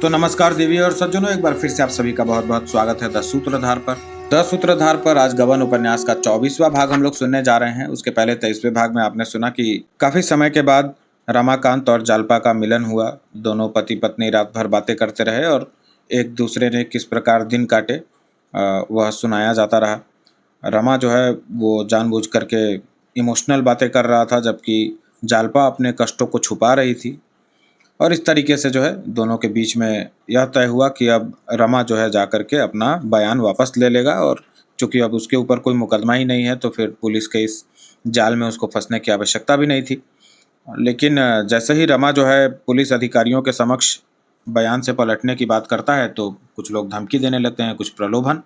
तो नमस्कार देवी और सज्जनों, एक बार फिर से आप सभी का बहुत बहुत स्वागत है द सूत्रधार पर। द सूत्रधार पर आज गबन उपन्यास का 24वां भाग हम लोग सुनने जा रहे हैं। उसके पहले 23वें भाग में आपने सुना कि काफी समय के बाद रमाकांत और जालपा का मिलन हुआ। दोनों पति पत्नी रात भर बातें करते रहे और एक दूसरे ने किस प्रकार दिन काटे वह सुनाया जाता रहा। रमा जो है वो जानबूझ करके इमोशनल बातें कर रहा था, जबकि जालपा अपने कष्टों को छुपा रही थी। और इस तरीके से जो है दोनों के बीच में यह तय हुआ कि अब रमा जो है जाकर के अपना बयान वापस ले लेगा, और चूंकि अब उसके ऊपर कोई मुकदमा ही नहीं है तो फिर पुलिस के इस जाल में उसको फंसने की आवश्यकता भी नहीं थी। लेकिन जैसे ही रमा जो है पुलिस अधिकारियों के समक्ष बयान से पलटने की बात करता है तो कुछ लोग धमकी देने लगते हैं, कुछ प्रलोभन।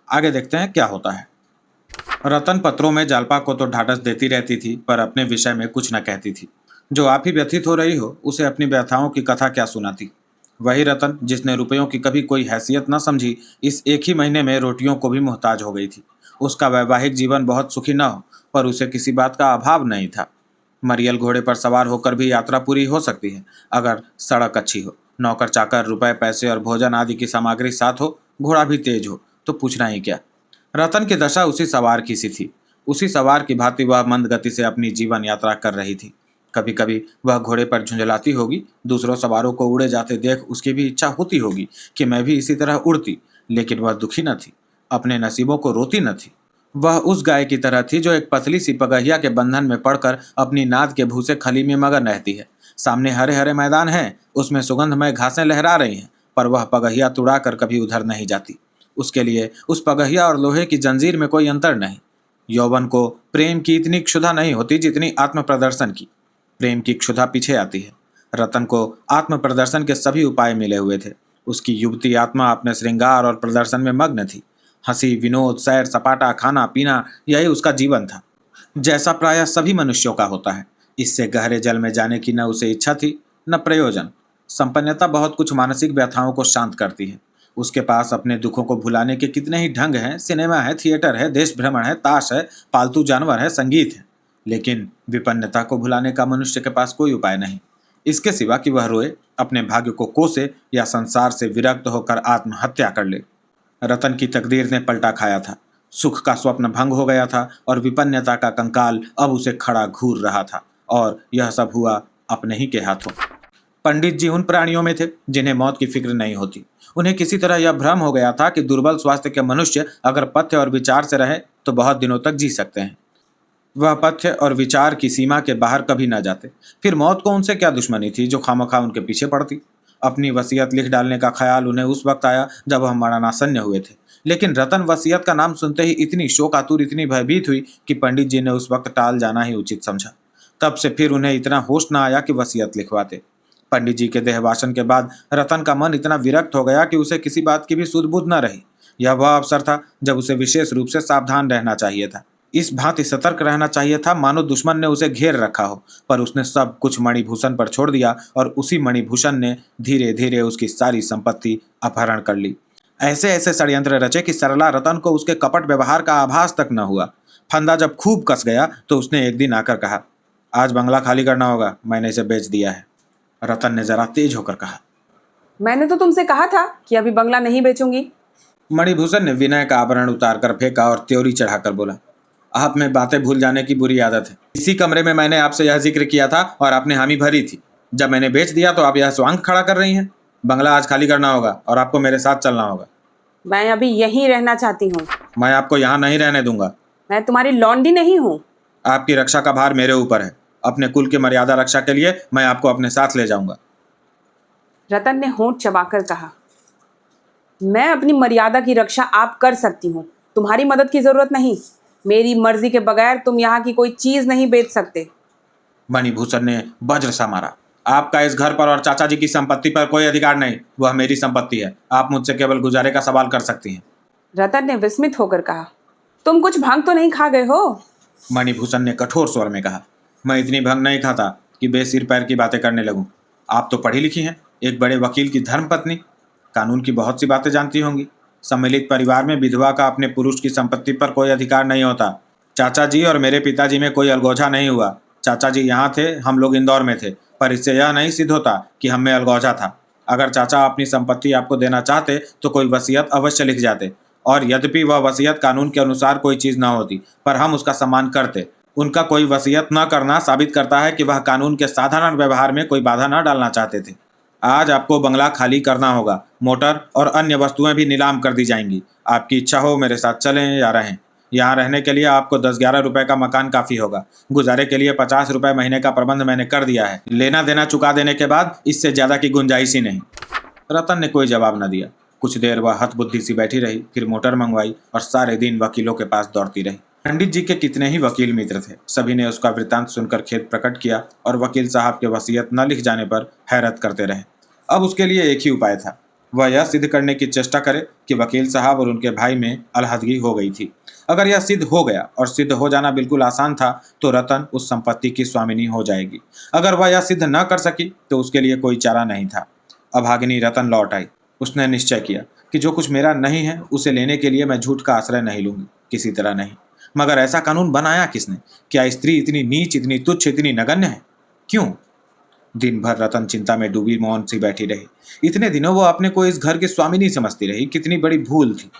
आगे देखते हैं क्या होता है। रतन पत्रों में जालपा को तो ढाढ़स देती रहती थी, पर अपने विषय में कुछ न कहती थी। जो आप ही व्यथित हो रही हो उसे अपनी व्यथाओं की कथा क्या सुनाती। वही रतन जिसने रुपयों की कभी कोई हैसियत न समझी, इस एक ही महीने में रोटियों को भी मोहताज हो गई थी। उसका वैवाहिक जीवन बहुत सुखी न हो, पर उसे किसी बात का अभाव नहीं था। मरियल घोड़े पर सवार होकर भी यात्रा पूरी हो सकती है, अगर सड़क अच्छी हो, नौकर चाकर, रुपए पैसे और भोजन आदि की सामग्री साथ हो, घोड़ा भी तेज हो, तो पूछना ही क्या। रतन की दशा उसी सवार की सी थी। उसी सवार की भांति वह मंद गति से अपनी जीवन यात्रा कर रही थी। कभी कभी वह घोड़े पर झुंझलाती होगी, दूसरों सवारों को उड़े जाते देख उसकी भी इच्छा होती होगी कि मैं भी इसी तरह उड़ती, लेकिन वह दुखी न थी, अपने नसीबों को रोती न थी। वह उस गाय की तरह थी जो एक पतली सी पगहिया के बंधन में पड़कर अपनी नाद के भूसे खली में मगन रहती है। सामने हरे हरे मैदान हैं, उसमें सुगंधमय घासें लहरा रही हैं, पर वह पगहिया तुड़ा कर कभी उधर नहीं जाती। उसके लिए उस पगहिया और लोहे की जंजीर में कोई अंतर नहीं। यौवन को प्रेम की इतनी क्षुधा नहीं होती जितनी आत्म प्रदर्शन की। प्रेम की क्षुधा पीछे आती है। रतन को आत्म प्रदर्शन के सभी उपाय मिले हुए थे। उसकी युवती आत्मा अपने श्रृंगार और प्रदर्शन में मग्न थी। हंसी, विनोद, सैर सपाटा, खाना पीना, यही उसका जीवन था, जैसा प्रायः सभी मनुष्यों का होता है। इससे गहरे जल में जाने की न उसे इच्छा थी न प्रयोजन। संपन्नता बहुत कुछ मानसिक व्यथाओं को शांत करती है। उसके पास अपने दुखों को भुलाने के कितने ही ढंग हैं। सिनेमा है, थिएटर है, देश भ्रमण है, ताश है, पालतू जानवर है, संगीत है। लेकिन विपन्नता को भुलाने का मनुष्य के पास कोई उपाय नहीं, इसके सिवा कि वह रोए, अपने भाग्य को कोसे या संसार से विरक्त होकर आत्महत्या कर ले। रतन की तकदीर ने पलटा खाया था। सुख का स्वप्न भंग हो गया था और विपन्नता का कंकाल अब उसे खड़ा घूर रहा था, और यह सब हुआ अपने ही के हाथों। पंडित जी उन प्राणियों में थे जिन्हें मौत की फिक्र नहीं होती। उन्हें किसी तरह यह भ्रम हो गया था कि दुर्बल स्वास्थ्य के मनुष्य अगर पथ्य और विचार से रहे तो बहुत दिनों तक जी सकते हैं। वह पथ्य और विचार की सीमा के बाहर कभी न जाते। फिर मौत को उनसे क्या दुश्मनी थी जो खामखा उनके पीछे पड़ती। अपनी वसीयत लिख डालने का ख्याल उन्हें उस वक्त आया जब वह मरणासन्न हुए थे। लेकिन रतन वसीयत का नाम सुनते ही इतनी शोकातुर, इतनी भयभीत हुई कि पंडित जी ने उस वक्त टाल जाना ही उचित समझा। तब से फिर उन्हें इतना होश न आया कि वसीयत लिखवाते। पंडित जी के देहवासन के बाद रतन का मन इतना विरक्त हो गया कि उसे किसी बात की भी सुध बुध न रही। यह वह अवसर था जब उसे विशेष रूप से सावधान रहना चाहिए था। इस भांति सतर्क रहना चाहिए था मानो दुश्मन ने उसे घेर रखा हो। पर उसने सब कुछ मणिभूषण पर छोड़ दिया, और उसी मणिभूषण ने धीरे धीरे उसकी सारी संपत्ति अपहरण कर ली। ऐसे ऐसे षड्यंत्र रचे कि सरला रतन को उसके कपट व्यवहार का आभास तक न हुआ। फंदा जब खूब कस गया तो उसने एक दिन आकर कहा, आज बंगला खाली करना होगा, मैंने इसे बेच दिया है। रतन ने जरा तेज होकर कहा, मैंने तो तुमसे कहा था कि अभी बंगला नहीं बेचूंगी। मणिभूषण ने विनय का आभरण उतार कर फेंका और त्योरी चढ़ाकर बोला, आप में बातें भूल जाने की बुरी आदत है। इसी कमरे में मैंने आपसे यह जिक्र किया था और आपने हामी भरी थी। जब मैंने बेच दिया तो आप यह स्वांग खड़ा कर रही हैं। बंगला आज खाली करना होगा और आपको मेरे साथ चलना होगा। मैं अभी यहीं रहना चाहती हूँ। मैं आपको यहाँ नहीं रहने दूंगा। मैं तुम्हारी लौंडी नहीं हूँ। आपकी रक्षा का भार मेरे ऊपर है। अपने कुल की मर्यादा रक्षा के लिए मैं आपको अपने साथ ले जाऊंगा। रतन ने होंठ चबाकर कहा, मैं अपनी मर्यादा की रक्षा आप कर सकती हूँ, तुम्हारी मदद की जरूरत नहीं। मेरी मर्जी के बगैर तुम यहाँ की कोई चीज नहीं बेच सकते। मणिभूषण ने वज्र सा मारा, आपका इस घर पर और चाचा जी की संपत्ति पर कोई अधिकार नहीं। वह मेरी संपत्ति है। आप मुझसे केवल गुजारे का सवाल कर सकती हैं। रतन ने विस्मित होकर कहा, तुम कुछ भंग तो नहीं खा गए हो? मणिभूषण ने कठोर स्वर में कहा, मैं इतनी भंग नहीं खाता कि बेसिर पैर की बातें करने लगूं। आप तो पढ़ी लिखी हैं, एक बड़े वकील की धर्मपत्नी, कानून की बहुत सी बातें जानती होंगी। सम्मिलित परिवार में विधवा का अपने पुरुष की संपत्ति पर कोई अधिकार नहीं होता। चाचा जी और मेरे पिताजी में कोई अलगौझा नहीं हुआ। चाचा जी यहाँ थे, हम लोग इंदौर में थे, पर इससे यह नहीं सिद्ध होता कि हम में अलगौझा था। अगर चाचा अपनी संपत्ति आपको देना चाहते तो कोई वसीयत अवश्य लिख जाते, और यद्यपि वह वसीयत कानून के अनुसार कोई चीज न होती, पर हम उसका सम्मान करते। उनका कोई वसीयत न करना साबित करता है कि वह कानून के साधारण व्यवहार में कोई बाधा न डालना चाहते थे। आज आपको बंगला खाली करना होगा, मोटर और अन्य वस्तुएं भी नीलाम कर दी जाएंगी। आपकी इच्छा हो मेरे साथ चलें या रहें। यहाँ रहने के लिए आपको 10-11 रुपए का मकान काफी होगा। गुजारे के लिए 50 रुपए महीने का प्रबंध मैंने कर दिया है। लेना देना चुका देने के बाद इससे ज्यादा की गुंजाइश ही नहीं। रतन ने कोई जवाब न दिया। कुछ देर वह हतबुद्धि सी बैठी रही, फिर मोटर मंगवाई और सारे दिन वकीलों के पास दौड़ती रही। पंडित जी के कितने ही वकील मित्र थे, सभी ने उसका वृत्तांत सुनकर खेद प्रकट किया और वकील साहब के वसीयत न लिख जाने पर हैरत करते रहे। अब उसके लिए एक ही उपाय था, वह यह सिद्ध करने की चेष्टा करे कि वकील साहब और उनके भाई में अलहदगी हो गई थी। अगर यह सिद्ध हो गया, और सिद्ध हो जाना बिल्कुल आसान था, तो रतन उस संपत्ति की स्वामिनी हो जाएगी। अगर वह यह सिद्ध न कर सकी तो उसके लिए कोई चारा नहीं था। अभागिनी रतन लौट आई। उसने निश्चय किया कि जो कुछ मेरा नहीं है उसे लेने के लिए मैं झूठ का आश्रय नहीं लूंगी, किसी तरह नहीं। मगर ऐसा कानून बनाया किसने? क्या स्त्री इतनी नीच, इतनी तुच्छ, इतनी नगण्य है? क्यों? दिन भर रतन चिंता में डूबी मौन सी बैठी रही। इतने दिनों वो अपने को इस घर की स्वामिनी समझती रही। कितनी बड़ी भूल थी।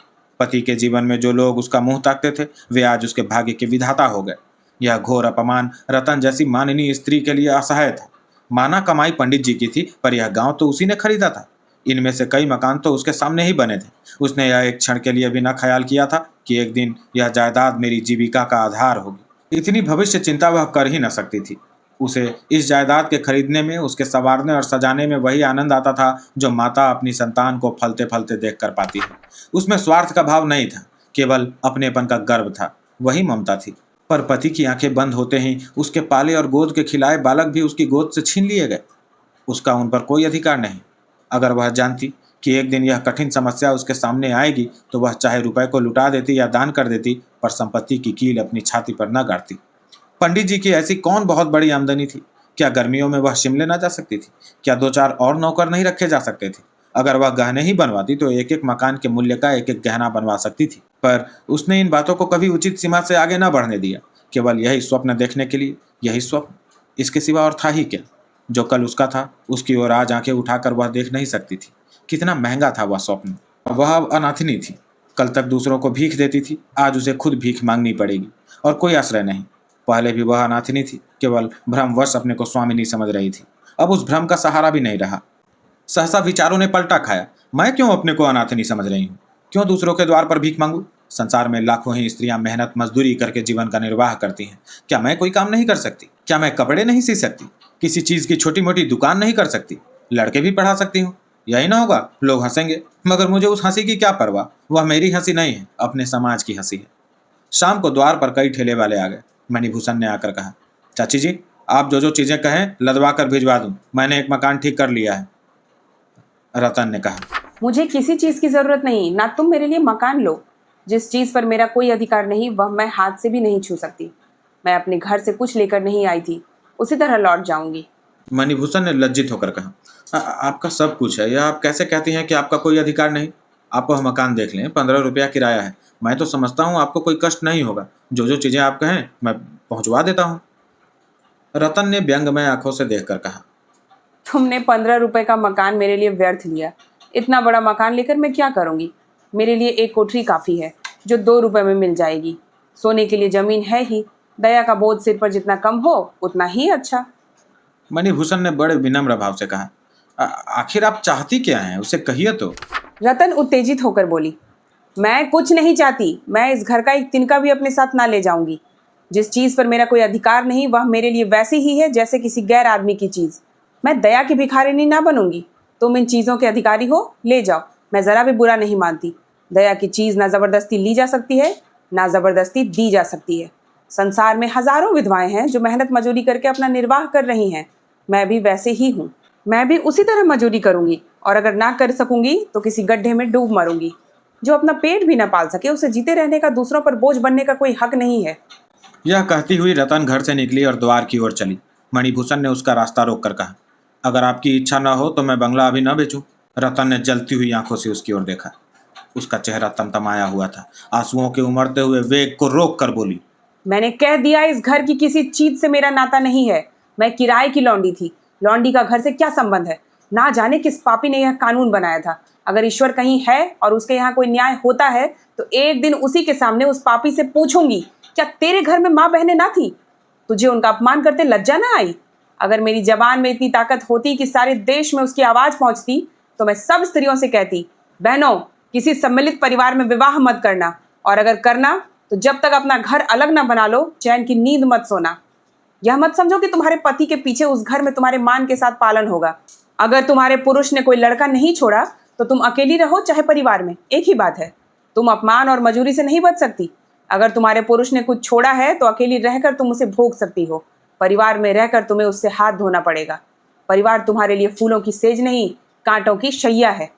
पति के जीवन में जो लोग उसका मुंह ताकते थे, वे आज उसके भाग्य के विधाता हो गए। यह घोर अपमान रतन जैसी माननीय स्त्री के लिए असहाय था। माना कमाई पंडित जी की थी, पर यह गांव तो उसी ने खरीदा था। इनमें से कई मकान तो उसके सामने ही बने थे। उसने यह एक क्षण के लिए भी न ख्याल किया था कि एक दिन यह जायदाद मेरी जीविका का आधार होगी। इतनी भविष्य चिंता वह कर ही न सकती थी। उसे इस जायदाद के खरीदने में, उसके संवारने और सजाने में वही आनंद आता था जो माता अपनी संतान को फलते फलते देख कर पाती है। उसमें स्वार्थ का भाव नहीं था, केवल अपनेपन का गर्व था, वही ममता थी। पर पति की आंखें बंद होते ही उसके पाले और गोद के खिलाए बालक भी उसकी गोद से छीन लिए गए। उसका उन पर कोई अधिकार नहीं। अगर वह जानती कि एक दिन यह कठिन समस्या उसके सामने आएगी तो वह चाहे रुपए को लुटा देती या दान कर देती, पर संपत्ति की कील अपनी छाती पर न गाड़ती। पंडित जी की ऐसी कौन बहुत बड़ी आमदनी थी? क्या गर्मियों में वह शिमले न जा सकती थी? क्या 2-4 और नौकर नहीं रखे जा सकते थे? अगर वह गहने ही बनवाती तो एक एक मकान के मूल्य का एक एक गहना बनवा सकती थी। पर उसने इन बातों को कभी उचित सीमा से आगे न बढ़ने दिया। केवल यही स्वप्न देखने के लिए, यही स्वप्न, इसके सिवा और था ही क्या? जो कल उसका था उसकी ओर आज आंखें उठाकर वह देख नहीं सकती थी। कितना महंगा था वह स्वप्न। वह अब अनाथिनी थी। कल तक दूसरों को भीख देती थी, आज उसे खुद भीख मांगनी पड़ेगी, और कोई आश्रय नहीं। पहले भी वह अनाथिनी थी, केवल भ्रमवश अपने को स्वामिनी समझ रही थी। अब उस भ्रम का सहारा भी नहीं रहा। सहसा विचारों ने पलटा खाया। मैं क्यों अपने को अनाथिनी समझ रही हूँ? क्यों दूसरों के द्वार पर भीख मांगू? संसार में लाखों ही स्त्रियां मेहनत मजदूरी करके जीवन का निर्वाह करती हैं। क्या मैं कोई काम नहीं कर सकती? क्या मैं कपड़े नहीं सी सकती? किसी चीज की छोटी मोटी दुकान नहीं कर सकती? लड़के भी पढ़ा सकती हूँ? यही ना होगा, लोग हंसेंगे, मगर मुझे उस हंसी की क्या परवाह। वह मेरी हंसी नहीं है, अपने समाज की हंसी है। शाम को द्वार पर कई ठेले वाले आ गए। मणिभूषण ने आकर कहा, चाची जी, आप जो जो चीजें कहें लदवा कर भिजवा दूं। मैंने एक मकान ठीक कर लिया है। रतन ने कहा, मुझे किसी चीज की जरूरत नहीं, ना तुम मेरे लिए मकान लो। जिस चीज पर मेरा कोई अधिकार नहीं वह मैं हाथ से भी नहीं छू सकती। मैं अपने घर से कुछ लेकर नहीं आई थी, उसी तरह लौट जाऊंगी। मणिभूषण ने लज्जित होकर कहा, आपका सब कुछ है, यह आप कैसे कहती हैं कि आपका कोई अधिकार नहीं? आप वह मकान देख लें, 15 रुपया किराया है। मैं तो समझता हूँ आपको कोई कष्ट नहीं होगा। जो जो चीजें आप कहें मैं पहुंचवा देता हूँ। रतन ने व्यंगमय आंखों से देखकर कहा, तुमने 15 रुपए का मकान मेरे लिए व्यर्थ लिया। इतना बड़ा मकान लेकर मैं क्या करूंगी? मेरे लिए एक कोठरी काफी है, जो 2 रुपए में मिल जाएगी। सोने के लिए जमीन है ही। दया का बोझ सिर पर जितना कम हो उतना ही अच्छा। मणिभूषण ने बड़े विनम्र भाव से कहा, आखिर आप चाहती क्या हैं? उसे कहिए तो। रतन उत्तेजित होकर बोली, मैं कुछ नहीं चाहती। मैं इस घर का एक तिनका भी अपने साथ ना ले जाऊंगी। जिस चीज पर मेरा कोई अधिकार नहीं वह मेरे लिए वैसी ही है जैसे किसी गैर आदमी की चीज। मैं दया की भिखारिनी ना बनूंगी। तुम इन चीजों के अधिकारी हो, ले जाओ। मैं जरा भी बुरा नहीं मानती। दया की चीज ना जबरदस्ती ली जा सकती है, ना जबरदस्ती दी जा सकती है। संसार में हजारों विधवाएं हैं जो मेहनत मजूरी करके अपना निर्वाह कर रही हैं। मैं भी वैसे ही हूँ। मैं भी उसी तरह मजूरी करूंगी, और अगर ना कर सकूंगी तो किसी गड्ढे में डूब मरूंगी। जो अपना पेट भी ना पाल सके उसे जीते रहने का दूसरों पर बोझ बनने का कोई हक नहीं है। यह कहती हुई रतन घर से निकली और द्वार की ओर चली। मणिभूषण ने उसका रास्ता रोककर कहा, अगर आपकी इच्छा न हो तो मैं बंगला अभी न बेचूं। रतन ने जलती हुई आंखों से उसकी ओर देखा। उसका चेहरा तमतमाया हुआ था। आंसुओं के उमड़ते हुए वेग को रोक कर बोली, मैंने कह दिया, इस घर की किसी चीज से मेरा नाता नहीं है। मैं किराए की लौंडी थी। लौंडी का घर से क्या संबंध है? ना जाने किस पापी ने यह कानून बनाया था। अगर ईश्वर कहीं है और उसके यहाँ कोई न्याय होता है तो एक दिन उसी के सामने उस पापी से पूछूंगी, क्या तेरे घर में माँ बहनें ना थी? तुझे उनका अपमान करते लज्जा ना आई? अगर मेरी जबान में इतनी ताकत होती कि सारे देश में उसकी आवाज पहुंचती तो मैं सब स्त्रियों से कहती, बहनों, किसी सम्मिलित परिवार में विवाह मत करना, और अगर करना तो जब तक अपना घर अलग ना बना लो, चैन की नींद मत सोना। यह मत समझो कि तुम्हारे पति के पीछे उस घर में तुम्हारे मान के साथ पालन होगा। अगर तुम्हारे पुरुष ने कोई लड़का नहीं छोड़ा तो तुम अकेली रहो चाहे परिवार में, एक ही बात है। तुम अपमान और मजूरी से नहीं बच सकती। अगर तुम्हारे पुरुष ने कुछ छोड़ा है तो अकेली रहकर तुम उसे भोग सकती हो, परिवार में रहकर तुम्हें उससे हाथ धोना पड़ेगा। परिवार तुम्हारे लिए फूलों की सेज नहीं, कांटों की शैया है।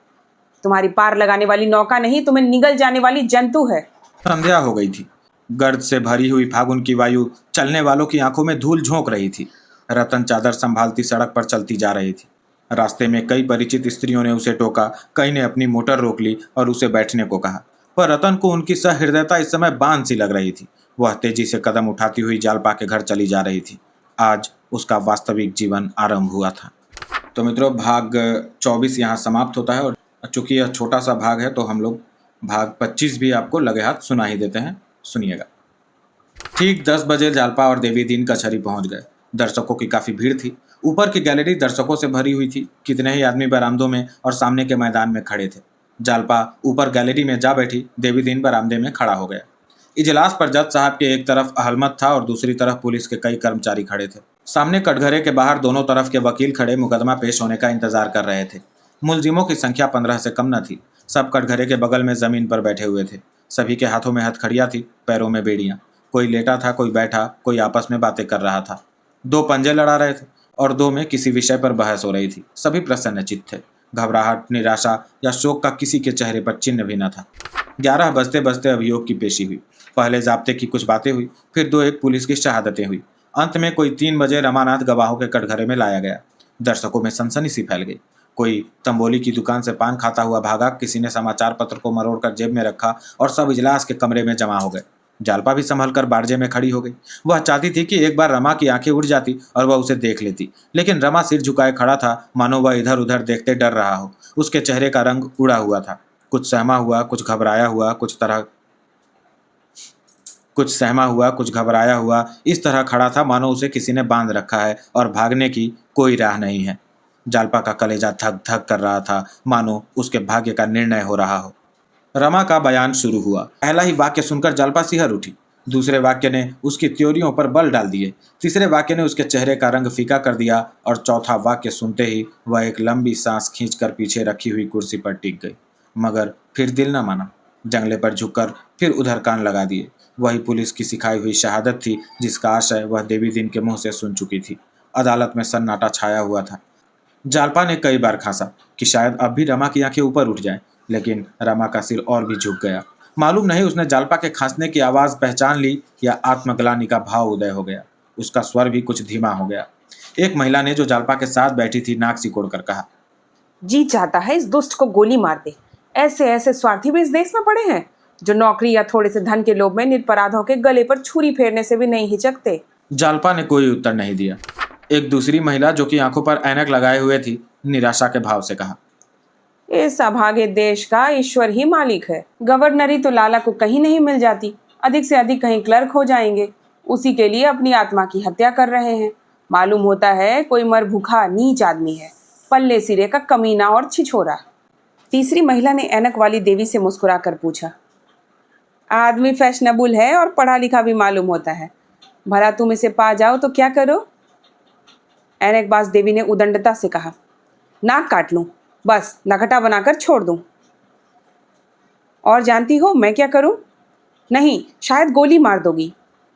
तुम्हारी पार लगाने वाली नौका नहीं, तुम्हें निगल जाने वाली जंतु है। संध्या हो गई थी। गर्द से भरी हुई फागुन की वायु चलने वालों की आंखों में धूल झोंक रही थी। रतन चादर संभालती सड़क पर चलती जा रही थी। रास्ते में कई परिचित स्त्रियों ने उसे टोका, कई ने अपनी मोटर रोक ली और उसे बैठने को कहा, पर रतन को उनकी सहृदयता इस समय बांध सी लग रही थी। वह तेजी से कदम उठाती हुई जालपा के घर चली जा रही थी। आज उसका वास्तविक जीवन आरंभ हुआ था। तो मित्रों, भाग 24 यहाँ समाप्त होता है, और चूंकि यह छोटा सा भाग है तो हम लोग भाग 25 भी आपको लगे हाथ सुना ही देते हैं। सुनिएगा। ठीक 10 बजे जालपा और देवी दीन कचहरी पहुंच गए। दर्शकों की काफी भीड़ थी। ऊपर की गैलरी दर्शकों से भरी हुई थी। कितने ही आदमी बरामदों में और सामने के मैदान में खड़े थे। जालपा ऊपर गैलरी में जा बैठी, देवी दीन बरामदे में खड़ा हो गया। इजलास पर जज साहब के एक तरफ अहलमत था और दूसरी तरफ पुलिस के कई कर्मचारी खड़े थे। सामने कटघरे के बाहर दोनों तरफ के वकील खड़े मुकदमा पेश होने का इंतजार कर रहे थे। मुलजिमों की संख्या 15 से कम न थी। सब कटघरे के बगल में जमीन पर बैठे हुए थे। सभी के हाथों में हथकड़ियां थी, पैरों में बेड़ियां। कोई लेटा था, कोई बैठा, कोई आपस में बातें कर रहा था। 2 पंजे लड़ा रहे थे और 2 में किसी विषय पर बहस हो रही थी। सभी प्रसन्नचित्त थे। घबराहट, निराशा या शोक का किसी के चेहरे पर चिन्ह भी न था। 11 बजते बजते अभियोग की पेशी हुई। पहले जाब्ते की कुछ बातें हुई, फिर 2-1 पुलिस की शहादतें हुई। अंत में कोई 3 बजे रमानाथ गवाहों के कटघरे में लाया गया। दर्शकों में सनसनी सी फैल गई। कोई तंबोली की दुकान से पान खाता हुआ भागा, किसी ने समाचार पत्र को मरोड़कर जेब में रखा और सब इजलास के कमरे में जमा हो गए। जालपा भी संभल कर बारजे में खड़ी हो गई। वह चाहती थी कि एक बार रमा की आंखें उड़ जाती और वह उसे देख लेती, लेकिन रमा सिर झुकाए खड़ा था, मानो वह इधर उधर देखते डर रहा हो। उसके चेहरे का रंग उड़ा हुआ था, कुछ सहमा हुआ, कुछ घबराया हुआ, कुछ घबराया हुआ इस तरह खड़ा था मानो उसे किसी ने बांध रखा है और भागने की कोई राह नहीं है। जालपा का कलेजा धक धक कर रहा था, मानो उसके भाग्य का निर्णय हो रहा हो। रमा का बयान शुरू हुआ। पहला ही वाक्य सुनकर जालपा सिहर उठी। दूसरे वाक्य ने उसकी त्योरियों पर बल डाल दिए। तीसरे वाक्य ने उसके चेहरे का रंग फीका कर दिया और चौथा वाक्य सुनते ही वह एक लंबी सांस खींचकर पीछे रखी हुई कुर्सी पर टिक गई। मगर फिर दिल न माना। जंगले पर झुककर फिर उधर कान लगा दिए। वही पुलिस की सिखाई हुई शहादत थी जिसका आशय वह देवी दिन के मुंह से सुन चुकी थी। अदालत में सन्नाटा छाया हुआ था। जालपा ने कई बार खांसा कि शायद अब भी रमा की आंखें ऊपर उठ जाएं, लेकिन रमा का सिर और भी झुक गया। मालूम नहीं उसने जालपा के खांसने की आवाज पहचान ली या आत्मग्लानि का भाव उदय हो गया। उसका स्वर भी कुछ धीमा हो गया। एक महिला ने जो जालपा के साथ बैठी थी नाक सिकोड़कर कहा, जी चाहता है इस दुष्ट को गोली मार दे। ऐसे ऐसे स्वार्थी भी इस देश में पड़े हैं जो नौकरी या थोड़े से धन के लोभ में निरपराधों के गले पर छुरी फेरने से भी नहीं हिचकते। जालपा ने कोई उत्तर नहीं दिया। एक दूसरी महिला जो कि आंखों पर ऐनक लगाए हुए थी निराशा के भाव से कहा, इस अभागे देश का ईश्वर ही मालिक है। गवर्नरी तो लाला को कहीं नहीं मिल जाती, अधिक से अधिक कहीं क्लर्क हो जाएंगे। उसी के लिए अपनी आत्मा की हत्या कर रहे हैं। मालूम होता है कोई मर भूखा नीच आदमी है, पल्ले सिरे का कमीना और छिछोरा। तीसरी महिला ने ऐनक वाली देवी से मुस्कुराकर पूछा, आदमी फैशनेबल है और पढ़ा लिखा भी मालूम होता है, भला तुम इसे पा जाओ तो क्या करो? ऐनकबाज देवी ने उदंडता से कहा, नाक काट लूं, बस नखटा बनाकर छोड़ दूं। और जानती हो मैं क्या करूं? नहीं, शायद गोली मार दोगी।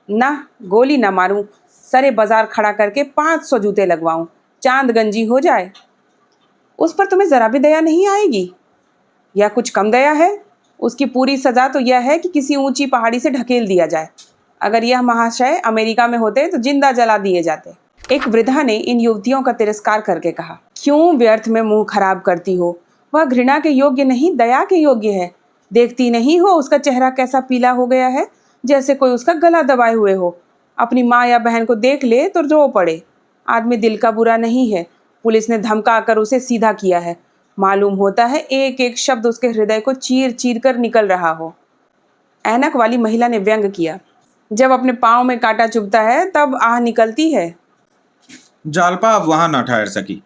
ना, गोली ना मारूं, सरे बाजार खड़ा करके 500 जूते लगवाऊं, चांद गंजी हो जाए। उस पर तुम्हें जरा भी दया नहीं आएगी? यह कुछ कम दया है? उसकी पूरी सजा तो यह है कि किसी ऊंची पहाड़ी से ढकेल दिया जाए। अगर यह महाशय अमेरिका में होते तो जिंदा जला दिए जाते। एक वृद्धा ने इन युवतियों का तिरस्कार करके कहा, क्यों व्यर्थ में मुंह खराब करती हो? वह घृणा के योग्य नहीं, दया के योग्य है। देखती नहीं हो उसका चेहरा कैसा पीला हो गया है, जैसे कोई उसका गला दबाए हुए हो। अपनी माँ या बहन को देख ले तो रो पड़े। आदमी दिल का बुरा नहीं है, पुलिस ने धमका कर उसे सीधा किया है। मालूम होता है एक एक शब्द उसके हृदय को चीर चीर कर निकल रहा हो। ऐनक वाली महिला ने व्यंग किया। जब अपने पाँव में कांटा चुभता है तब आह निकलती है। जालपा अब वहां न ठहर सकी।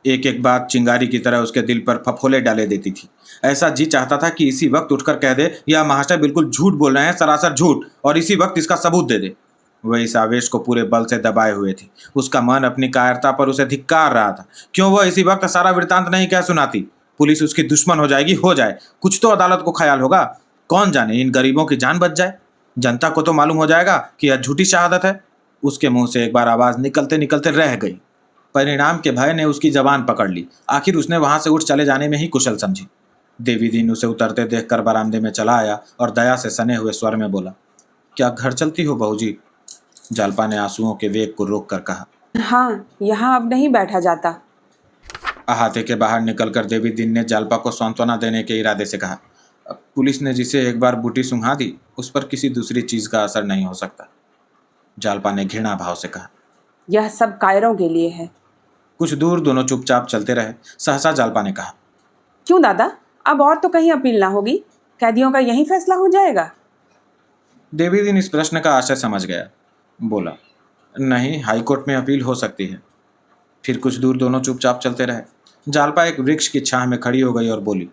एक एक बात चिंगारी की तरह उसके दिल पर फफोले डाले देती थी। ऐसा जी चाहता था कि इसी वक्त उठकर कह दे, यह महाशय बिल्कुल झूठ बोल रहे हैं, सरासर झूठ, और इसी वक्त इसका सबूत दे दे। वह इस आवेश को पूरे बल से दबाए हुए थी। उसका मन अपनी कायरता पर उसे धिक्कार रहा था। क्यों वह इसी वक्त सारा वृतांत नहीं कह सुनाती? पुलिस उसकी दुश्मन हो जाएगी, हो जाए, कुछ तो अदालत को ख्याल होगा। कौन जाने इन गरीबों की जान बच जाए। जनता को तो मालूम हो जाएगा कि यह झूठी शहादत है। उसके मुंह से एक बार आवाज निकलते निकलते रह गई। परिणाम के भय ने उसकी जबान पकड़ ली। आखिर उसने वहां से उठ चले जाने में ही कुशल समझी। देवी दीन उसे उतरते देखकर बरामदे में चला आया और दया से सने हुए स्वर में बोला, क्या घर चलती हो बहू जी? जालपा ने आंसुओं के वेग को रोक कर कहा, हाँ, यहाँ अब नहीं बैठा जाता। अहाते के बाहर निकलकर देवी दीन ने जालपा को सांत्वना देने के इरादे से कहा, अब पुलिस ने जिसे एक बार बूटी सुंघा दी, उस पर किसी दूसरी चीज का असर नहीं हो सकता। जालपा ने घृणा भाव से कहा, यह सब कायरों के लिए है। कुछ दूर दोनों चुपचाप चलते रहे। सहसा जालपा ने कहा, क्यों दादा, अब और तो कहीं अपील ना होगी? कैदियों का यही फैसला हो जाएगा? देवी दीन इस प्रश्न का आशय समझ गया। बोला, नहीं, हाईकोर्ट में अपील हो सकती है। फिर कुछ दूर दोनों चुपचाप चलते रहे। जालपा एक वृक्ष की छाह में खड़ी हो गई और बोली,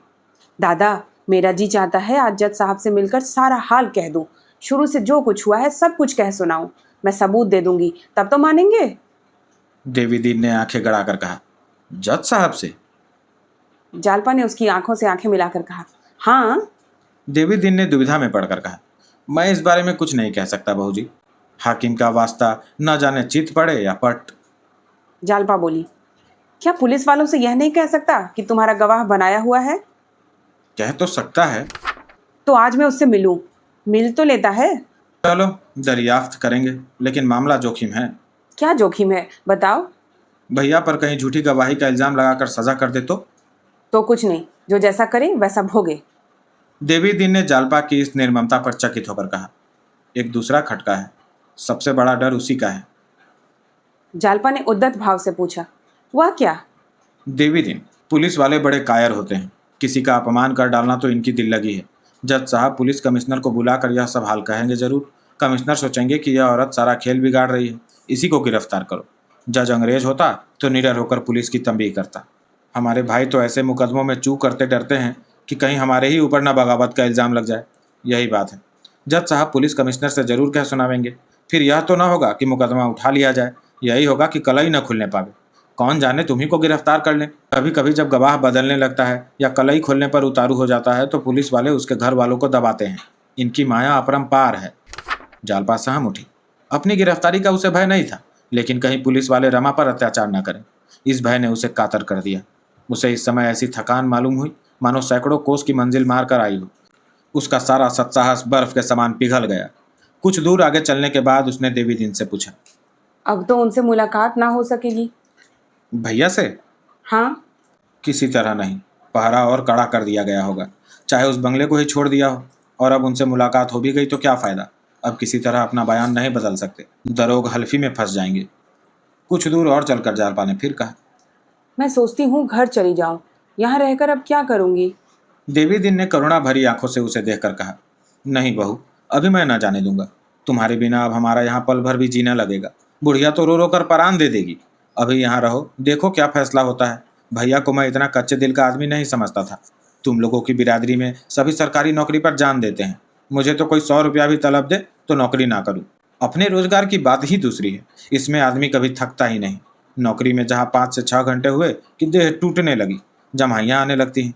दादा, मेरा जी चाहता है आज जज साहब से मिलकर सारा हाल कह दूं। शुरू से जो कुछ हुआ है सब कुछ कह सुनाऊं। मैं सबूत दे दूंगी, तब तो मानेंगे। देवी दीन ने आंखें गड़ाकर कहा, जज साहब से? जालपा ने उसकी आंखों से आंखें मिलाकर कहा, हाँ। देवी दीन ने दुविधा में पड़कर कहा, मैं इस बारे में कुछ नहीं कह सकता बहू जी। हाकिम का वास्ता न जाने चित पड़े या पट। जालपा बोली, क्या पुलिस वालों से यह नहीं कह सकता कि तुम्हारा गवाह बनाया हुआ है? कह तो सकता है। तो आज मैं उससे मिलूं। मिल तो लेता है। चलो, दरियाफ्त करेंगे, लेकिन मामला जोखिम है। क्या जोखिम है, बताओ। भैया पर कहीं झूठी गवाही का इल्जाम लगाकर सजा कर दे तो कुछ नहीं, जो जैसा करे वैसा भोगे। देवी दीन ने जालपा की इस निर्ममता पर चकित होकर कहा, एक दूसरा खटका है, सबसे बड़ा डर उसी का है। जालपा ने उद्दत भाव से पूछा, वह क्या? देवी दीन, पुलिस वाले बड़े कायर होते हैं। किसी का अपमान कर डालना तो इनकी दिल लगी है। जज साहब पुलिस कमिश्नर को बुलाकर यह सब हाल कहेंगे जरूर। कमिश्नर सोचेंगे कि यह औरत सारा खेल बिगाड़ रही है, इसी को गिरफ्तार करो। जज अंग्रेज होता तो निडर होकर पुलिस की तंबीह करता। हमारे भाई तो ऐसे मुकदमों में चूक करते डरते हैं कि कहीं हमारे ही ऊपर न बगावत का इल्जाम लग जाए। यही बात है। जज साहब पुलिस कमिश्नर से जरूर कह सुनावेंगे। फिर यह तो ना होगा कि मुकदमा उठा लिया जाए, यही होगा कि कलई न खुलने पावे। कौन जाने तुम्ही को गिरफ्तार कर लें। कभी कभी जब गवाह बदलने लगता है या कलई खोलने पर उतारू हो जाता है तो पुलिस वाले उसके घर वालों को दबाते हैं। इनकी माया अपरंपार है। जालपा सहम उठी। अपनी गिरफ्तारी का उसे भय नहीं था, लेकिन कहीं पुलिस वाले रमा पर अत्याचार न करें, इस भय ने उसे कातर कर दिया। उसे इस समय ऐसी थकान मालूम हुई मानो सैकड़ों कोस की मंजिल मार कर आई हो। उसका सारा सत्साहस बर्फ के समान पिघल गया। कुछ दूर आगे चलने के बाद उसने देवी दीन से पूछा, अब तो उनसे मुलाकात ना हो सकेगी। भैया से? हाँ। किसी तरह नहीं। पहरा और कड़ा कर दिया गया होगा। चाहे उस बंगले को ही छोड़ दिया हो। और अब उनसे मुलाकात हो भी गई तो क्या फ़ायदा। अब किसी तरह अपना बयान नहीं बदल सकते। दरोग हल्फी में फंस जाएंगे। कुछ दूर और चलकर जालपा ने फिर कहा, मैं सोचती हूँ घर चली जाऊँ। यहाँ रहकर अब क्या करूँगी? देवी दीन ने करुणा भरी आंखों से उसे देखकर कहा, नहीं बहू, अभी मैं न जाने दूंगा। तुम्हारे बिना अब हमारा यहाँ पल भर भी जीना लगेगा। बुढ़िया तो रो रो कर परान दे देगी। अभी यहाँ रहो, देखो क्या फैसला होता है। भैया को मैं इतना कच्चे दिल का आदमी नहीं समझता था। तुम लोगों की बिरादरी में सभी सरकारी नौकरी पर जान देते हैं। मुझे तो कोई 100 रुपया भी तलब दे तो नौकरी ना करूँ। अपने रोजगार की बात ही दूसरी है। इसमें आदमी कभी थकता ही नहीं। नौकरी में जहाँ 5 से 6 घंटे हुए कि देह टूटने लगी, जमाइयाँ आने लगती हैं।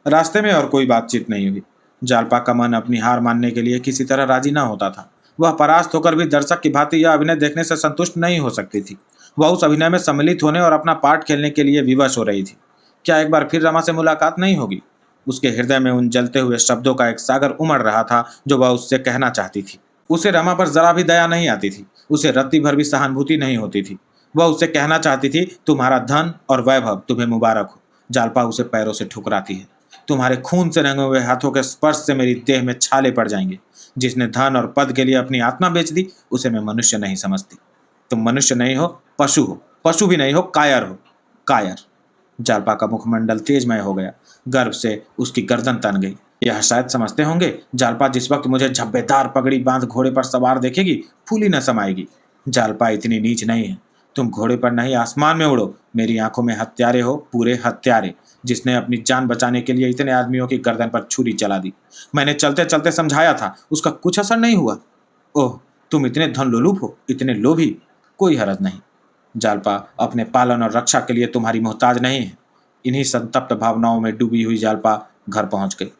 रास्ते में और कोई बातचीत नहीं हुई। जालपा का मन अपनी हार मानने के लिए किसी तरह राजी ना होता था। वह परास्त होकर भी दर्शक की भांति यह अभिनय देखने से संतुष्ट नहीं हो सकती थी। वह उस अभिनय में सम्मिलित होने और अपना पार्ट खेलने के लिए विवश हो रही थी। क्या एक बार फिर रमा से मुलाकात नहीं होगी? उसके हृदय में उन जलते हुए शब्दों का एक सागर उमड़ रहा था जो वह उससे कहना चाहती थी। उसे रमा पर जरा भी दया नहीं आती थी। उसे रत्ती भर भी सहानुभूति नहीं होती थी। वह उससे कहना चाहती थी, तुम्हारा धन और वैभव तुम्हें मुबारक हो। जालपा उसे पैरों से ठुकराती है। तुम्हारे खून से रंगे हुए हाथों के स्पर्श से मेरी देह में छाले पड़ जाएंगे। जिसने धन और पद के लिए अपनी आत्मा बेच दी, उसे मैं मनुष्य नहीं समझती। तुम मनुष्य नहीं हो, पशु हो। पशु भी नहीं हो, कायर हो, कायर। जालपा का मुखमंडल तेजमय हो गया, गर्व से उसकी गर्दन तन गई। यह शायद समझते होंगे, जालपा जिस वक्त मुझे झब्बेदार पगड़ी बांध घोड़े पर सवार देखेगी, फूली न समाएगी। जालपा इतनी नीच नहीं है। तुम घोड़े पर नहीं आसमान में उड़ो, मेरी आंखों में हत्यारे हो, पूरे हत्यारे, जिसने अपनी जान बचाने के लिए इतने आदमियों की गर्दन पर छुरी चला दी। मैंने चलते चलते समझाया था, उसका कुछ असर नहीं हुआ। ओह, तुम इतने धन लोलुप हो, इतने लोभी। कोई हरज नहीं, जालपा अपने पालन और रक्षा के लिए तुम्हारी मोहताज नहीं है। इन्हीं संतप्त भावनाओं में डूबी हुई जालपा घर पहुंच गई।